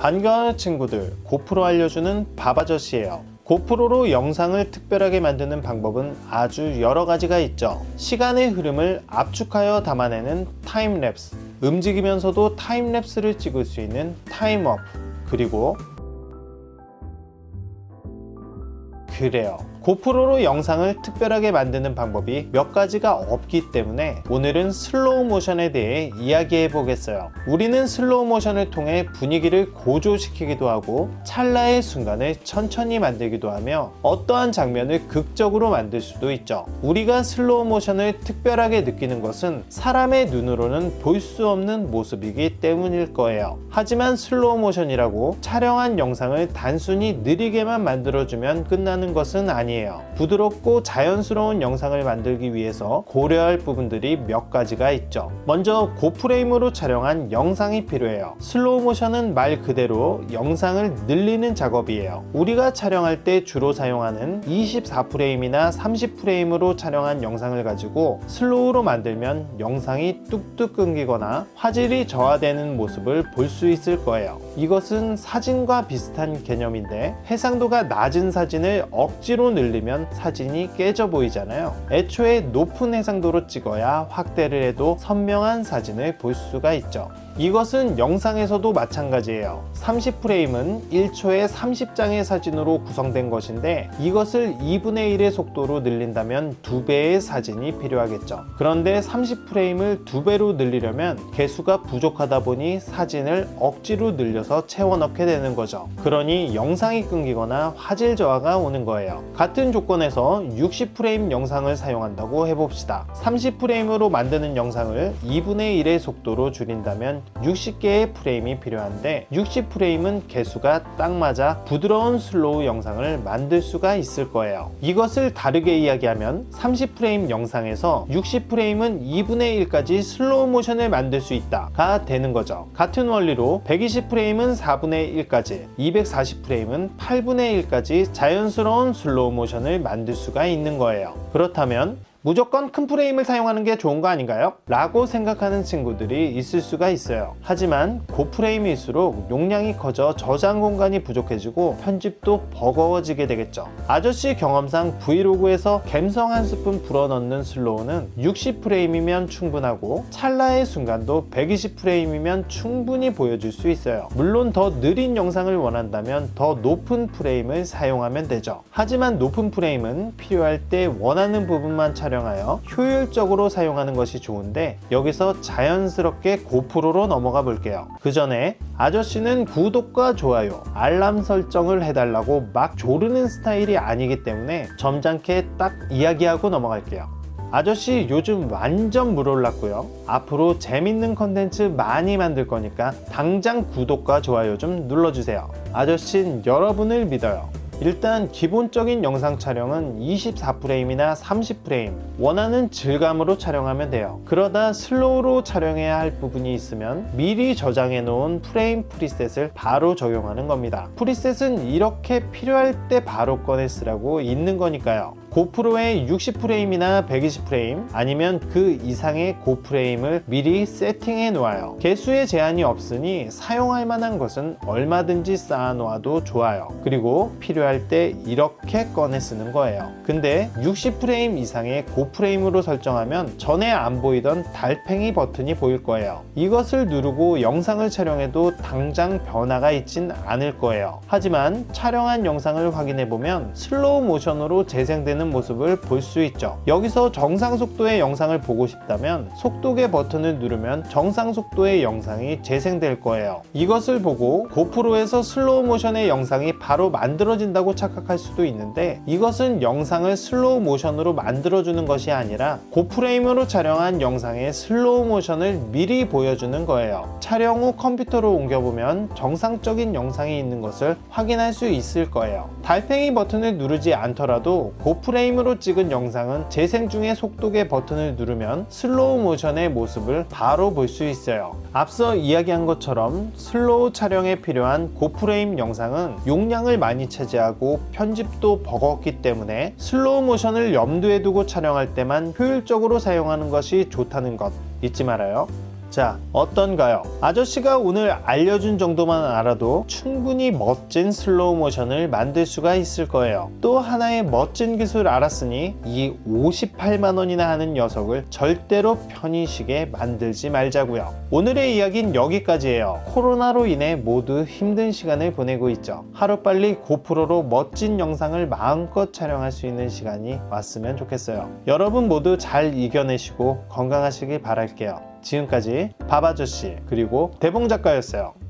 반가워요 친구들, 고프로 알려주는 밥아저씨예요. 고프로로 영상을 특별하게 만드는 방법은 아주 여러 가지가 있죠. 시간의 흐름을 압축하여 담아내는 타임랩스, 움직이면서도 타임랩스를 찍을 수 있는 타임워프, 그리고 그래요. 고프로로 영상을 특별하게 만드는 방법이 몇 가지가 없기 때문에 오늘은 슬로우 모션에 대해 이야기해 보겠어요. 우리는 슬로우 모션을 통해 분위기를 고조시키기도 하고 찰나의 순간을 천천히 만들기도 하며 어떠한 장면을 극적으로 만들 수도 있죠. 우리가 슬로우 모션을 특별하게 느끼는 것은 사람의 눈으로는 볼 수 없는 모습이기 때문일 거예요. 하지만 슬로우 모션이라고 촬영한 영상을 단순히 느리게만 만들어주면 끝나는 것은 아니에요. 부드럽고 자연스러운 영상을 만들기 위해서 고려할 부분들이 몇 가지가 있죠. 먼저 고프레임으로 촬영한 영상이 필요해요. 슬로우 모션은 말 그대로 영상을 늘리는 작업이에요. 우리가 촬영할 때 주로 사용하는 24프레임이나 30프레임으로 촬영한 영상을 가지고 슬로우로 만들면 영상이 뚝뚝 끊기거나 화질이 저하되는 모습을 볼 수 있을 거예요. 이것은 사진과 비슷한 개념인데 해상도가 낮은 사진을 억지로 늘리면 사진이 깨져 보이잖아요. 애초에 높은 해상도로 찍어야 확대를 해도 선명한 사진을 볼 수가 있죠. 이것은 영상에서도 마찬가지예요. 30프레임은 1초에 30장의 사진으로 구성된 것인데 이것을 2분의 1의 속도로 늘린다면 2배의 사진이 필요하겠죠. 그런데 30프레임을 2배로 늘리려면 개수가 부족하다 보니 사진을 억지로 늘려서 채워넣게 되는 거죠. 그러니 영상이 끊기거나 화질 저하가 오는 거예요. 같은 조건에서 60프레임 영상을 사용한다고 해봅시다. 30프레임으로 만드는 영상을 2분의 1의 속도로 줄인다면 60개의 프레임이 필요한데 60프레임은 개수가 딱 맞아 부드러운 슬로우 영상을 만들 수가 있을 거예요. 이것을 다르게 이야기하면 30프레임 영상에서 60프레임은 2분의 1까지 슬로우 모션을 만들 수 있다가 되는 거죠. 같은 원리로 120프레임은 4분의 1까지, 240프레임은 8분의 1까지 자연스러운 슬로우 모션을 만들 수가 있는 거예요. 그렇다면 무조건 큰 프레임을 사용하는 게 좋은 거 아닌가요? 라고 생각하는 친구들이 있을 수가 있어요. 하지만 고프레임일수록 용량이 커져 저장 공간이 부족해지고 편집도 버거워지게 되겠죠. 아저씨 경험상 브이로그에서 갬성 한 스푼 불어넣는 슬로우는 60프레임이면 충분하고 찰나의 순간도 120프레임이면 충분히 보여줄 수 있어요. 물론 더 느린 영상을 원한다면 더 높은 프레임을 사용하면 되죠. 하지만 높은 프레임은 필요할 때 원하는 부분만 촬영하여 효율적으로 사용하는 것이 좋은데 여기서 자연스럽게 고프로로 넘어가 볼게요. 그 전에 아저씨는 구독과 좋아요, 알람 설정을 해달라고 막 조르는 스타일이 아니기 때문에 점잖게 딱 이야기하고 넘어갈게요. 아저씨 요즘 완전 물 올랐고요. 앞으로 재밌는 컨텐츠 많이 만들 거니까 당장 구독과 좋아요 좀 눌러주세요. 아저씨는 여러분을 믿어요. 일단 기본적인 영상 촬영은 24프레임이나 30프레임 원하는 질감으로 촬영하면 돼요. 그러다 슬로우로 촬영해야 할 부분이 있으면 미리 저장해 놓은 프레임 프리셋을 바로 적용하는 겁니다. 프리셋은 이렇게 필요할 때 바로 꺼내 쓰라고 있는 거니까요. 고프로의 60프레임이나 120프레임 아니면 그 이상의 고프레임을 미리 세팅해 놓아요. 개수의 제한이 없으니 사용할 만한 것은 얼마든지 쌓아 놓아도 좋아요. 그리고 필요할 때 이렇게 꺼내 쓰는 거예요. 근데 60프레임 이상의 고프레임으로 설정하면 전에 안 보이던 달팽이 버튼이 보일 거예요. 이것을 누르고 영상을 촬영해도 당장 변화가 있진 않을 거예요. 하지만 촬영한 영상을 확인해 보면 슬로우 모션으로 재생되는 모습을 볼 수 있죠. 여기서 정상 속도의 영상을 보고 싶다면 속도계 버튼을 누르면 정상 속도의 영상이 재생될 거예요. 이것을 보고 고프로에서 슬로우 모션의 영상이 바로 만들어진다고 착각할 수도 있는데 이것은 영상을 슬로우 모션으로 만들어주는 것이 아니라 고프레임으로 촬영한 영상의 슬로우 모션을 미리 보여주는 거예요. 촬영 후 컴퓨터로 옮겨보면 정상적인 영상이 있는 것을 확인할 수 있을 거예요. 달팽이 버튼을 누르지 않더라도 고프레임으로 찍은 영상은 재생 중에 속도계 버튼을 누르면 슬로우 모션의 모습을 바로 볼 수 있어요. 앞서 이야기한 것처럼 슬로우 촬영에 필요한 고프레임 영상은 용량을 많이 차지하고 편집도 버겁기 때문에 슬로우 모션을 염두에 두고 촬영할 때만 효율적으로 사용하는 것이 좋다는 것 잊지 말아요. 자, 어떤가요? 아저씨가 오늘 알려준 정도만 알아도 충분히 멋진 슬로우 모션을 만들 수가 있을 거예요. 또 하나의 멋진 기술 알았으니 이 58만 원이나 하는 녀석을 절대로 편의시게 만들지 말자고요. 오늘의 이야기는 여기까지예요. 코로나로 인해 모두 힘든 시간을 보내고 있죠. 하루빨리 고프로로 멋진 영상을 마음껏 촬영할 수 있는 시간이 왔으면 좋겠어요. 여러분 모두 잘 이겨내시고 건강하시길 바랄게요. 지금까지 밥아저씨 그리고 대봉작가였어요.